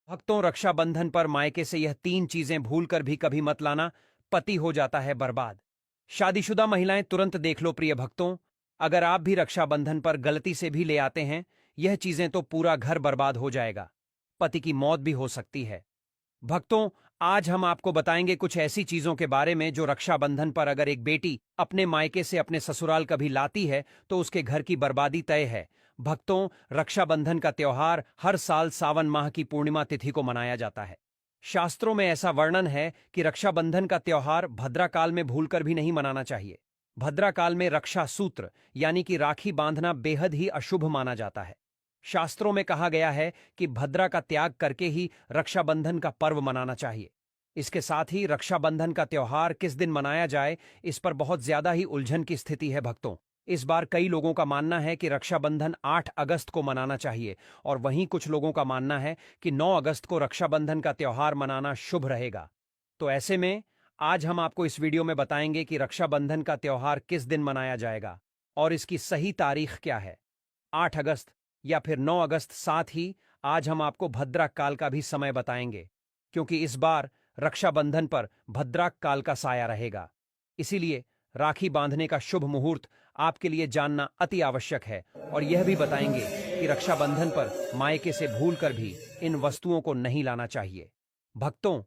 भक्तों, रक्षाबंधन पर मायके से यह तीन चीजें भूलकर भी कभी मत लाना। पति हो जाता है बर्बाद। शादीशुदा महिलाएं तुरंत देख लो प्रिय भक्तों। अगर आप भी रक्षाबंधन पर गलती से भी ले आते हैं यह चीजें तो पूरा घर बर्बाद हो जाएगा। पति की मौत भी हो सकती है। भक्तों, आज हम आपको बताएंगे कुछ ऐसी चीजों के बारे में जो रक्षाबंधन पर अगर एक बेटी अपने मायके से अपने ससुराल कभी लाती है तो उसके घर की बर्बादी तय है। भक्तों, रक्षाबंधन का त्योहार हर साल सावन माह की पूर्णिमा तिथि को मनाया जाता है। शास्त्रों में ऐसा वर्णन है कि रक्षाबंधन का त्योहार भद्रा काल में भूलकर भी नहीं मनाना चाहिए। भद्रा काल में रक्षा सूत्र यानी कि राखी बांधना बेहद ही अशुभ माना जाता है। शास्त्रों में कहा गया है कि भद्रा का त्याग करके ही रक्षाबंधन का पर्व मनाना चाहिए। इसके साथ ही रक्षाबंधन का त्योहार किस दिन मनाया जाए इस पर बहुत ज्यादा ही उलझन की स्थिति है भक्तों। इस बार कई लोगों का मानना है कि रक्षाबंधन 8 अगस्त को मनाना चाहिए और वहीं कुछ लोगों का मानना है कि 9 अगस्त को रक्षाबंधन का त्योहार मनाना शुभ रहेगा। तो ऐसे में आज हम आपको इस वीडियो में बताएंगे कि रक्षाबंधन का त्योहार किस दिन मनाया जाएगा और इसकी सही तारीख क्या है, 8 अगस्त या फिर 9 अगस्त। साथ ही आज हम आपको भद्राक काल का भी समय बताएंगे, क्योंकि इस बार रक्षाबंधन पर भद्राक काल का साया रहेगा। इसीलिए राखी बांधने का शुभ मुहूर्त आपके लिए जानना अति आवश्यक है और यह भी बताएंगे कि रक्षाबंधन पर मायके से भूलकर भी इन वस्तुओं को नहीं लाना चाहिए। भक्तों,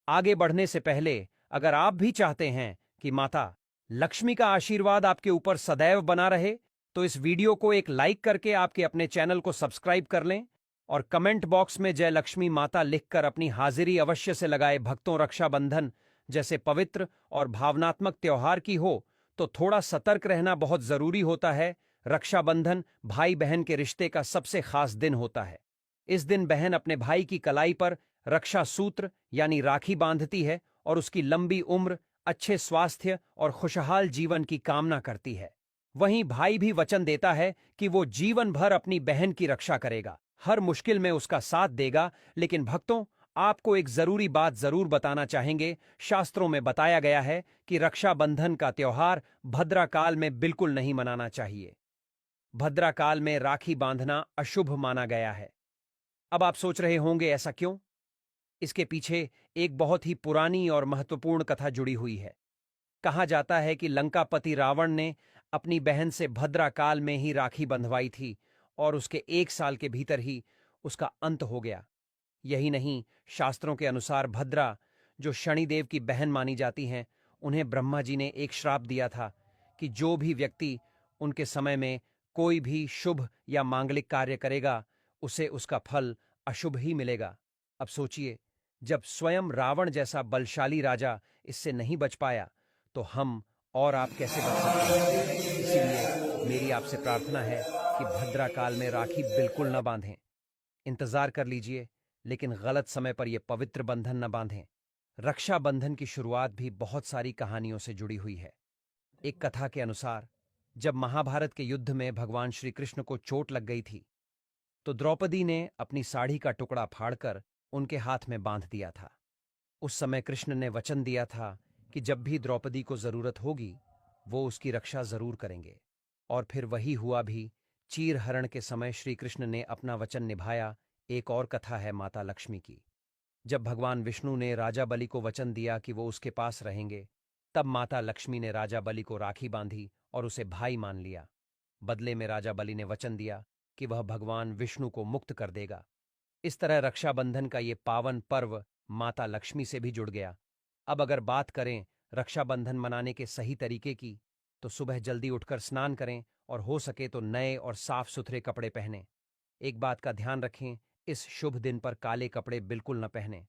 आगे बढ़ने से पहले अगर आप भी चाहते हैं कि माता लक्ष्मी का आशीर्वाद आपके ऊपर सदैव बना रहे तो इस वीडियो को एक लाइक करके आपके अपने चैनल को सब्सक्राइब कर लें और कमेंट बॉक्स में जय लक्ष्मी माता लिखकर अपनी हाजिरी अवश्य से लगाए। भक्तों, रक्षाबंधन जैसे पवित्र और भावनात्मक त्योहार की हो तो थोड़ा सतर्क रहना बहुत जरूरी होता है। रक्षाबंधन भाई बहन के रिश्ते का सबसे खास दिन होता है। इस दिन बहन अपने भाई की कलाई पर रक्षा सूत्र यानी राखी बांधती है और उसकी लंबी उम्र, अच्छे स्वास्थ्य और खुशहाल जीवन की कामना करती है। वहीं भाई भी वचन देता है कि वो जीवन भर अपनी बहन की रक्षा करेगा, हर मुश्किल में उसका साथ देगा। लेकिन भक्तों, आपको एक जरूरी बात जरूर बताना चाहेंगे। शास्त्रों में बताया गया है कि रक्षाबंधन का त्योहार भद्रा काल में बिल्कुल नहीं मनाना चाहिए। भद्रा काल में राखी बांधना अशुभ माना गया है। अब आप सोच रहे होंगे ऐसा क्यों? इसके पीछे एक बहुत ही पुरानी और महत्वपूर्ण कथा जुड़ी हुई है। कहा जाता है कि लंकापति रावण ने अपनी बहन से भद्रा काल में ही राखी बंधवाई थी और उसके 1 साल के भीतर ही उसका अंत हो गया। यही नहीं, शास्त्रों के अनुसार भद्रा, जो शनिदेव की बहन मानी जाती हैं, उन्हें ब्रह्मा जी ने एक श्राप दिया था कि जो भी व्यक्ति उनके समय में कोई भी शुभ या मांगलिक कार्य करेगा उसे उसका फल अशुभ ही मिलेगा। अब सोचिए, जब स्वयं रावण जैसा बलशाली राजा इससे नहीं बच पाया तो हम और आप कैसे बच सकते हैं? इसीलिए मेरी आपसे प्रार्थना है कि भद्रा काल में राखी बिल्कुल न बांधें। इंतजार कर लीजिए, लेकिन गलत समय पर यह पवित्र बंधन न बांधें। रक्षाबंधन की शुरुआत भी बहुत सारी कहानियों से जुड़ी हुई है। एक कथा के अनुसार जब महाभारत के युद्ध में भगवान श्री कृष्ण को चोट लग गई थी तो द्रौपदी ने अपनी साड़ी का टुकड़ा फाड़कर उनके हाथ में बांध दिया था। उस समय कृष्ण ने वचन दिया था कि जब भी द्रौपदी को जरूरत होगी वो उसकी रक्षा जरूर करेंगे। और फिर वही हुआ भी। चीर हरण के समय श्री कृष्ण ने अपना वचन निभाया। एक और कथा है माता लक्ष्मी की। जब भगवान विष्णु ने राजा बलि को वचन दिया कि वो उसके पास रहेंगे, तब माता लक्ष्मी ने राजा बलि को राखी बांधी और उसे भाई मान लिया। बदले में राजा बलि ने वचन दिया कि वह भगवान विष्णु को मुक्त कर देगा। इस तरह रक्षाबंधन का ये पावन पर्व माता लक्ष्मी से भी जुड़ गया। अब अगर बात करें रक्षाबंधन मनाने के सही तरीके की, तो सुबह जल्दी उठकर स्नान करें और हो सके तो नए और साफ सुथरे कपड़े पहनें। एक बात का ध्यान रखें, इस शुभ दिन पर काले कपड़े बिल्कुल न पहनें।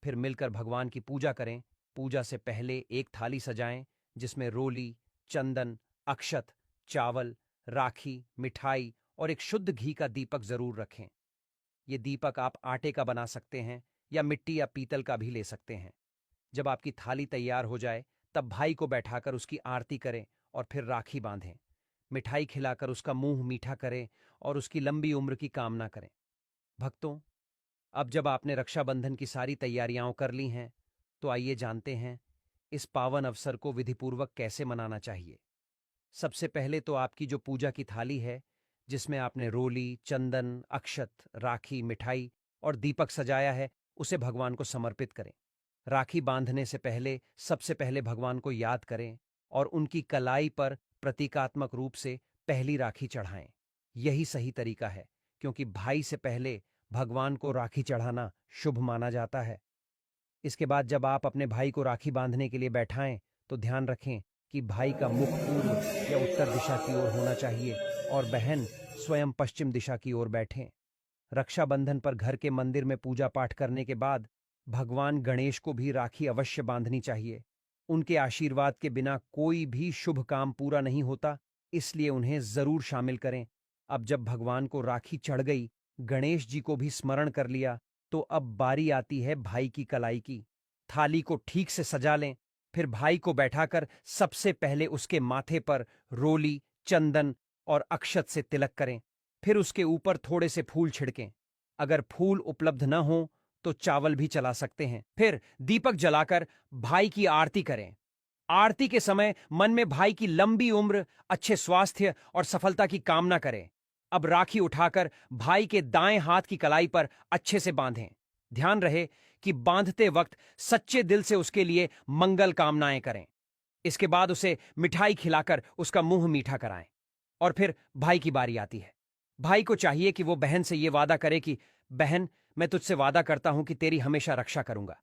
फिर मिलकर भगवान की पूजा करें। पूजा से पहले एक थाली सजाएं जिसमें रोली, चंदन, अक्षत, चावल, राखी, मिठाई और एक शुद्ध घी का दीपक जरूर रखें। ये दीपक आप आटे का बना सकते हैं या मिट्टी या पीतल का भी ले सकते हैं। जब आपकी थाली तैयार हो जाए तब भाई को बैठाकर उसकी आरती करें और फिर राखी बांधें। मिठाई खिलाकर उसका मुंह मीठा करें और उसकी लंबी उम्र की कामना करें। भक्तों, अब जब आपने रक्षाबंधन की सारी तैयारियां कर ली हैं तो आइए जानते हैं इस पावन अवसर को विधिपूर्वक कैसे मनाना चाहिए। सबसे पहले तो आपकी जो पूजा की थाली है, जिसमें आपने रोली, चंदन, अक्षत, राखी, मिठाई और दीपक सजाया है उसे भगवान को समर्पित करें। राखी बांधने से पहले सबसे पहले भगवान को याद करें और उनकी कलाई पर प्रतीकात्मक रूप से पहली राखी चढ़ाएं। यही सही तरीका है, क्योंकि भाई से पहले भगवान को राखी चढ़ाना शुभ माना जाता है। इसके बाद जब आप अपने भाई को राखी बांधने के लिए बैठाएं तो ध्यान रखें कि भाई का मुख पूर्व या उत्तर दिशा की ओर होना चाहिए और बहन स्वयं पश्चिम दिशा की ओर बैठें। रक्षाबंधन पर घर के मंदिर में पूजा पाठ करने के बाद भगवान गणेश को भी राखी अवश्य बांधनी चाहिए। उनके आशीर्वाद के बिना कोई भी शुभ काम पूरा नहीं होता, इसलिए उन्हें जरूर शामिल करें। अब जब भगवान को राखी चढ़ गई, गणेश जी को भी स्मरण कर लिया, तो अब बारी आती है भाई की कलाई की। थाली को ठीक से सजा लें, फिर भाई को बैठाकर सबसे पहले उसके माथे पर रोली, चंदन और अक्षत से तिलक करें। फिर उसके ऊपर थोड़े से फूल छिड़कें। अगर फूल उपलब्ध न हो तो चावल भी चला सकते हैं। फिर दीपक जलाकर भाई की आरती करें। आरती के समय मन में भाई की लंबी उम्र, अच्छे स्वास्थ्य और सफलता की कामना करें। अब राखी उठाकर भाई के दाएं हाथ की कलाई पर अच्छे से बांधें। ध्यान रहे कि बांधते वक्त सच्चे दिल से उसके लिए मंगल कामनाएं करें। इसके बाद उसे मिठाई खिलाकर उसका मुंह मीठा कराएं। और फिर भाई की बारी आती है। भाई को चाहिए कि वो बहन से ये वादा करे कि बहन, मैं तुझसे वादा करता हूं कि तेरी हमेशा रक्षा करूंगा।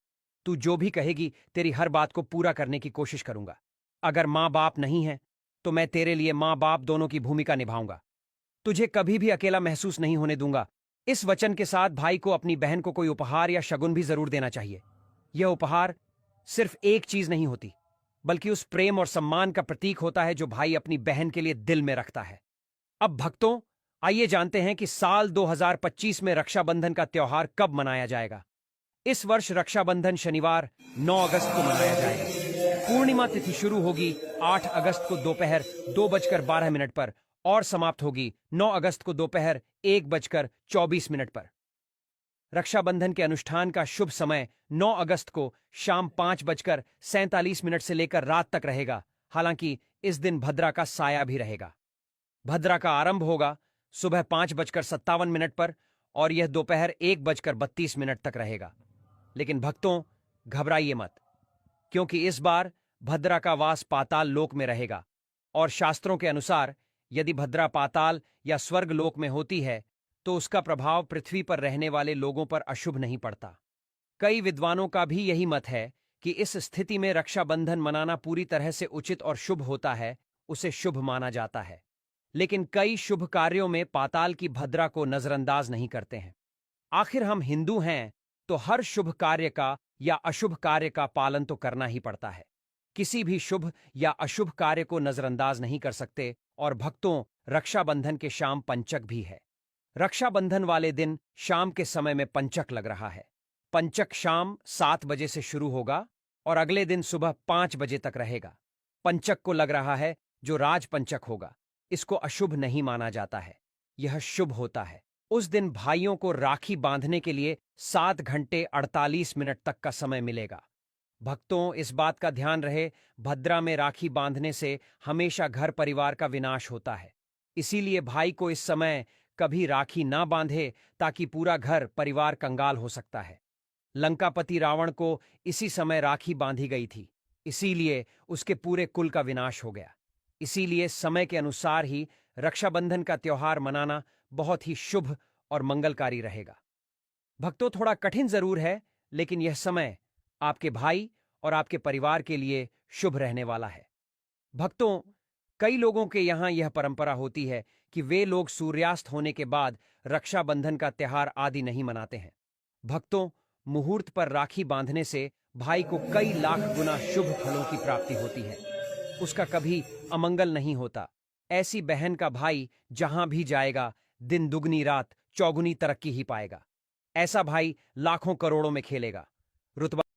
तू जो भी कहेगी तेरी हर बात को पूरा करने की कोशिश करूंगा। अगर माँ बाप नहीं है तो मैं तेरे लिए माँ बाप दोनों की भूमिका निभाऊंगा। तुझे कभी भी अकेला महसूस नहीं होने दूंगा। इस वचन के साथ भाई को अपनी बहन को कोई उपहार या शगुन भी जरूर देना चाहिए। यह उपहार सिर्फ एक चीज नहीं होती, बल्कि उस प्रेम और सम्मान का प्रतीक होता है जो भाई अपनी बहन के लिए दिल में रखता है। अब भक्तों, आइए जानते हैं कि साल 2025 में रक्षाबंधन का त्योहार कब मनाया जाएगा। इस वर्ष रक्षाबंधन शनिवार 9 अगस्त को मनाया जाएगा। पूर्णिमा तिथि शुरू होगी 8 अगस्त को दोपहर 2:12 पर और समाप्त होगी 9 अगस्त को दोपहर 1:24 पर। रक्षाबंधन के अनुष्ठान का शुभ समय 9 अगस्त को शाम 5:47 से लेकर रात तक रहेगा। हालांकि इस दिन भद्रा का साया भी रहेगा। भद्रा का आरंभ होगा सुबह 5:57 पर और यह दोपहर 1:32 तक रहेगा। लेकिन भक्तों, घबराइए मत, क्योंकि इस बार भद्रा का वास पाताल लोक में रहेगा और शास्त्रों के अनुसार यदि भद्रा पाताल या स्वर्ग लोक में होती है तो उसका प्रभाव पृथ्वी पर रहने वाले लोगों पर अशुभ नहीं पड़ता। कई विद्वानों का भी यही मत है कि इस स्थिति में रक्षाबंधन मनाना पूरी तरह से उचित और शुभ होता है, उसे शुभ माना जाता है। लेकिन कई शुभ कार्यों में पाताल की भद्रा को नजरअंदाज नहीं करते हैं। आखिर हम हिंदू हैं तो हर शुभ कार्य का या अशुभ कार्य का पालन तो करना ही पड़ता है। किसी भी शुभ या अशुभ कार्य को नजरअंदाज नहीं कर सकते। और भक्तों, रक्षाबंधन के शाम पंचक भी है। रक्षाबंधन वाले दिन शाम के समय में पंचक लग रहा है। पंचक शाम 7 बजे से शुरू होगा और अगले दिन सुबह 5 बजे तक रहेगा। पंचक को लग रहा है जो राज पंचक होगा। इसको अशुभ नहीं माना जाता है, यह शुभ होता है। उस दिन भाइयों को राखी बांधने के लिए 7 घंटे 48 मिनट तक का समय मिलेगा। भक्तों, इस बात का ध्यान रहे, भद्रा में राखी बांधने से हमेशा घर परिवार का विनाश होता है। इसीलिए भाई को इस समय कभी राखी ना बांधे, ताकि पूरा घर परिवार कंगाल हो सकता है। लंकापति रावण को इसी समय राखी बांधी गई थी, इसीलिए उसके पूरे कुल का विनाश हो गया। इसीलिए समय के अनुसार ही रक्षाबंधन का त्योहार मनाना बहुत ही शुभ और मंगलकारी रहेगा। भक्तों, थोड़ा कठिन जरूर है, लेकिन यह समय आपके भाई और आपके परिवार के लिए शुभ रहने वाला है। भक्तों, कई लोगों के यहां यह परंपरा होती है कि वे लोग सूर्यास्त होने के बाद रक्षाबंधन का त्योहार आदि नहीं मनाते हैं। भक्तों, मुहूर्त पर राखी बांधने से भाई को कई लाख गुना शुभ फलों की प्राप्ति होती है। उसका कभी अमंगल नहीं होता। ऐसी बहन का भाई जहां भी जाएगा, दिन दुगनी रात चौगुनी तरक्की ही पाएगा। ऐसा भाई लाखों करोड़ों में खेलेगा। रुतबा